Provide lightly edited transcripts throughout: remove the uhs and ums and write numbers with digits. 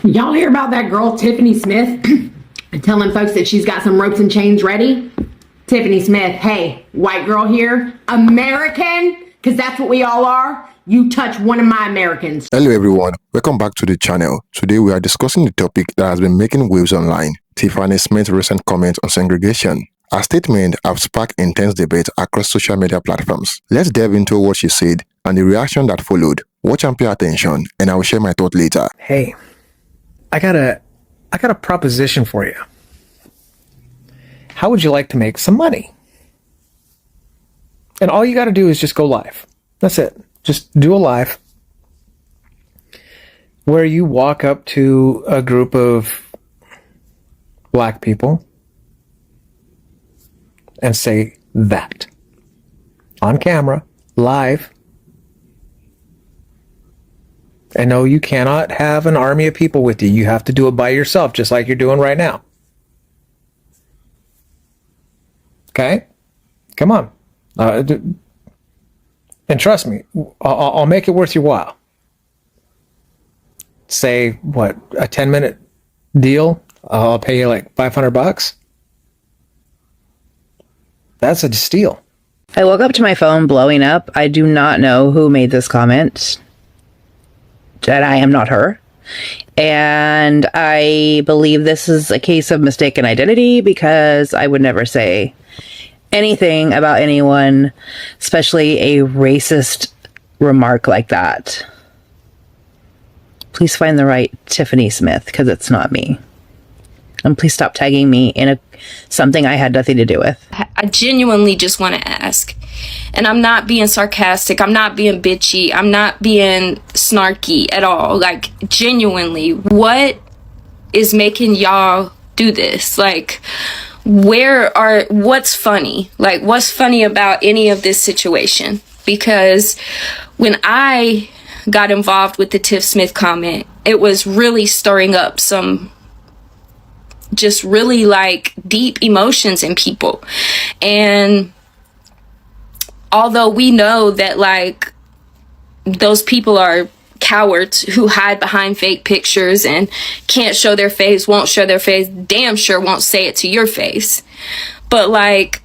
Y'all hear about that girl, Tiffany Smith, telling folks that she's got some ropes and chains ready? Tiffany Smith, hey, white girl here, American, because that's what we all are. You touch one of my Americans. Hello everyone, welcome back to the channel. Today we are discussing the topic that has been making waves online, Tiffany Smith's recent comments on segregation. Her statement have sparked intense debate across social media platforms. Let's delve into what she said and the reaction that followed. Watch and pay attention, and I will share my thought later. Hey, I got a proposition for you. How would you like to make some money? And all you got to do is just go live. That's it. Just do a live where you walk up to a group of black people and say that on camera, live. And no, you cannot have an army of people with you. You have to do it by yourself, just like you're doing right now. Okay? Come on. And trust me, I'll make it worth your while. Say, what, a 10-minute deal? I'll pay you like $500. That's a steal. I woke up to my phone blowing up. I do not know who made this comment. And I am not her. And I believe this is a case of mistaken identity, because I would never say anything about anyone, especially a racist remark like that. Please find the right Tiffany Smith, because it's not me. And please stop tagging me in something I had nothing to do with. I genuinely just want to ask, and I'm not being sarcastic, I'm not being bitchy, I'm not being snarky at all. Like, genuinely, what is making y'all do this? Like, what's funny? Like, what's funny about any of this situation? Because when I got involved with the Tiff Smith comment, it was really stirring up some just really like deep emotions in people. And although we know that like those people are cowards who hide behind fake pictures and can't show their face, won't show their face, damn sure won't say it to your face. But like,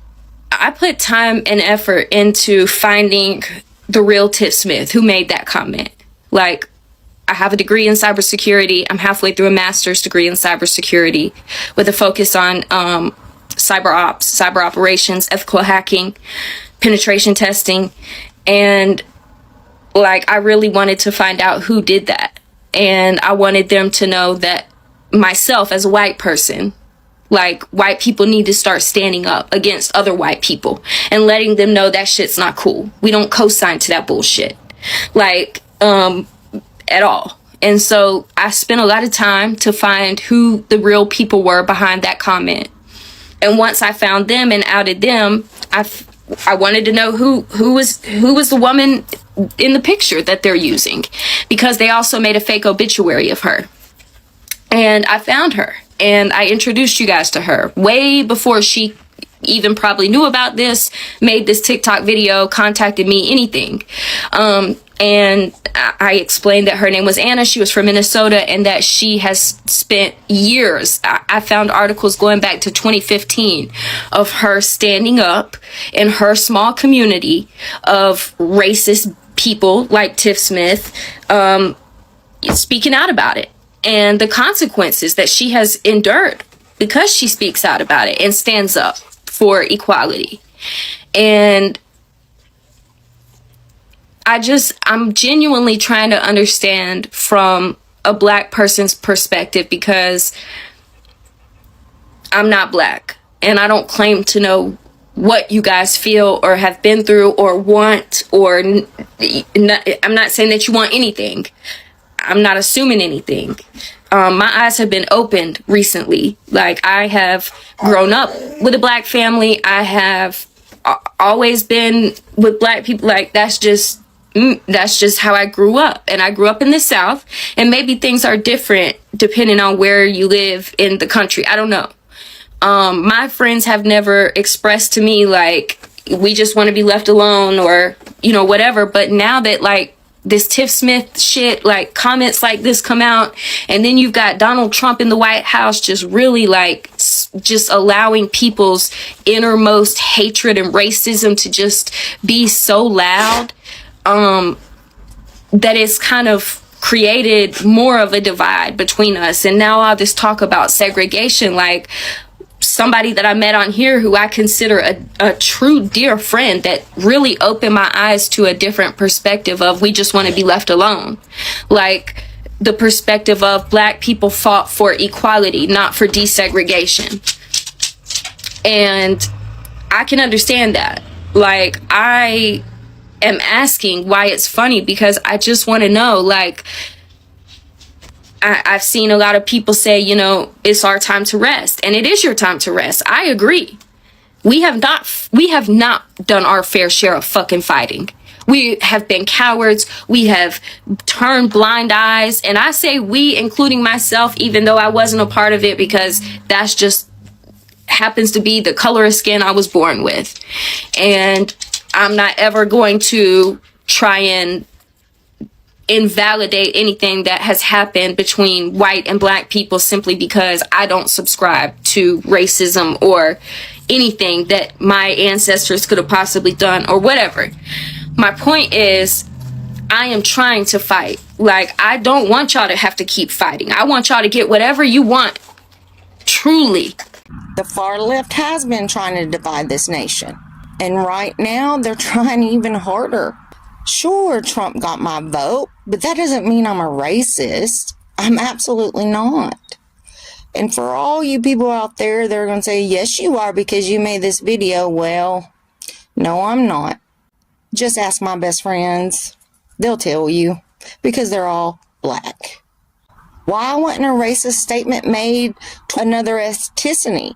I put time and effort into finding the real Tiff Smith who made that comment. Like, I have a degree in cybersecurity. I'm halfway through a master's degree in cybersecurity with a focus on cyber ops, cyber operations, ethical hacking, penetration testing. And like, I really wanted to find out who did that. And I wanted them to know that myself as a white person, like, white people need to start standing up against other white people and letting them know that shit's not cool. We don't co-sign to that bullshit. Like, at all. And so I spent a lot of time to find who the real people were behind that comment. And once I found them and outed them, I wanted to know who was the woman in the picture that they're using, because they also made a fake obituary of her. And I found her and I introduced you guys to her way before she even probably knew about this, made this TikTok video, contacted me, anything. And I explained that her name was Anna, she was from Minnesota, and that she has spent years, I found articles going back to 2015 of her standing up in her small community of racist people like Tiff Smith, speaking out about it and the consequences that she has endured because she speaks out about it and stands up for equality. And I'm genuinely trying to understand from a black person's perspective, because I'm not black and I don't claim to know what you guys feel or have been through or want, or I'm not saying that you want anything. I'm not assuming anything. My eyes have been opened recently. Like, I have grown up with a black family. I have always been with black people. Like, that's just how I grew up. And I grew up in the South, and maybe things are different depending on where you live in the country. I don't know. My friends have never expressed to me like, we just want to be left alone, or, you know, whatever. But now that like this Tiff Smith shit, like comments like this come out, and then you've got Donald Trump in the White House just really like just allowing people's innermost hatred and racism to just be so loud, that it's kind of created more of a divide between us. And now all this talk about segregation, like somebody that I met on here who I consider a true dear friend that really opened my eyes to a different perspective of we just want to be left alone. Like the perspective of Black people fought for equality, not for desegregation. And I can understand that. Like, I am asking why it's funny, because I just want to know, like, I've seen a lot of people say, you know, it's our time to rest, and it is your time to rest. I agree. We have not done our fair share of fucking fighting. We have been cowards. We have turned blind eyes. And I say we, including myself, even though I wasn't a part of it, because that's just happens to be the color of skin I was born with. And I'm not ever going to try and invalidate anything that has happened between white and Black people simply because I don't subscribe to racism or anything that my ancestors could have possibly done or whatever. My point is, I am trying to fight. Like, I don't want y'all to have to keep fighting. I want y'all to get whatever you want. Truly. The far left has been trying to divide this nation. And right now, they're trying even harder. Sure, Trump got my vote, but that doesn't mean I'm a racist. I'm absolutely not. And for all you people out there, they're going to say, yes, you are because you made this video. Well, no, I'm not. Just ask my best friends. They'll tell you because they're all Black. Why wasn't a racist statement made to another ethnicity?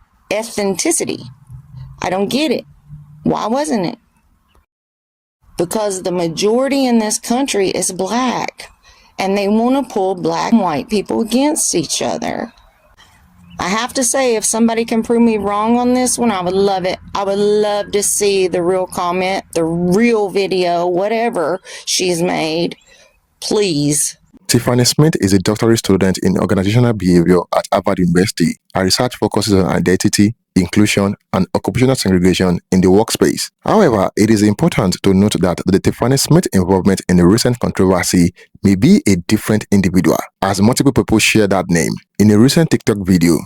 I don't get it. Why wasn't it? Because the majority in this country is Black, and they want to pull Black and white people against each other. I have to say, if somebody can prove me wrong on this one, I would love it. I would love to see the real comment, the real video, whatever she's made. Please. Tiffany Smith is a doctoral student in organizational behavior at Harvard University. Her research focuses on identity, inclusion, and occupational segregation in the workspace. However, it is important to note that the Tiffany Smith involvement in the recent controversy may be a different individual, as multiple people share that name. In a recent TikTok video,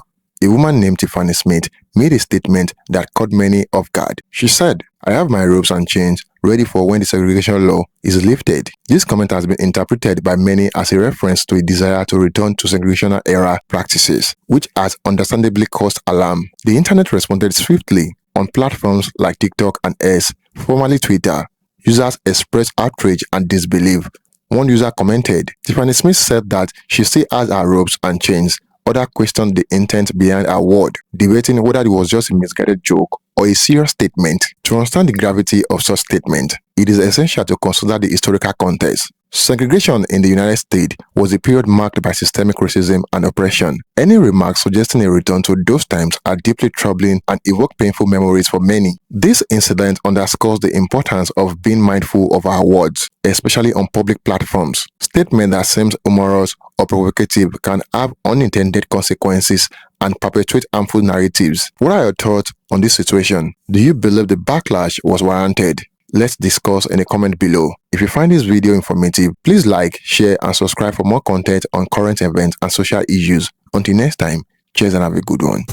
a woman named Tiffany Smith made a statement that caught many off guard. She said, "I have my ropes and chains ready for when the segregation law is lifted." This comment has been interpreted by many as a reference to a desire to return to segregational era practices, which has understandably caused alarm. The internet responded swiftly. On platforms like TikTok and X, formerly Twitter, users expressed outrage and disbelief. One user commented, "Tiffany Smith said that she still has her ropes and chains." Others questioned the intent behind her word, debating whether it was just a misguided joke or a serious statement. To understand the gravity of such statement, it is essential to consider the historical context. Segregation in the United States was a period marked by systemic racism and oppression. Any remarks suggesting a return to those times are deeply troubling and evoke painful memories for many. This incident underscores the importance of being mindful of our words, especially on public platforms. Statements that seem humorous or provocative can have unintended consequences and perpetuate harmful narratives. What are your thoughts on this situation? Do you believe the backlash was warranted? Let's discuss in the comment below. If you find this video informative, please like, share, and subscribe for more content on current events and social issues. Until next time, cheers and have a good one.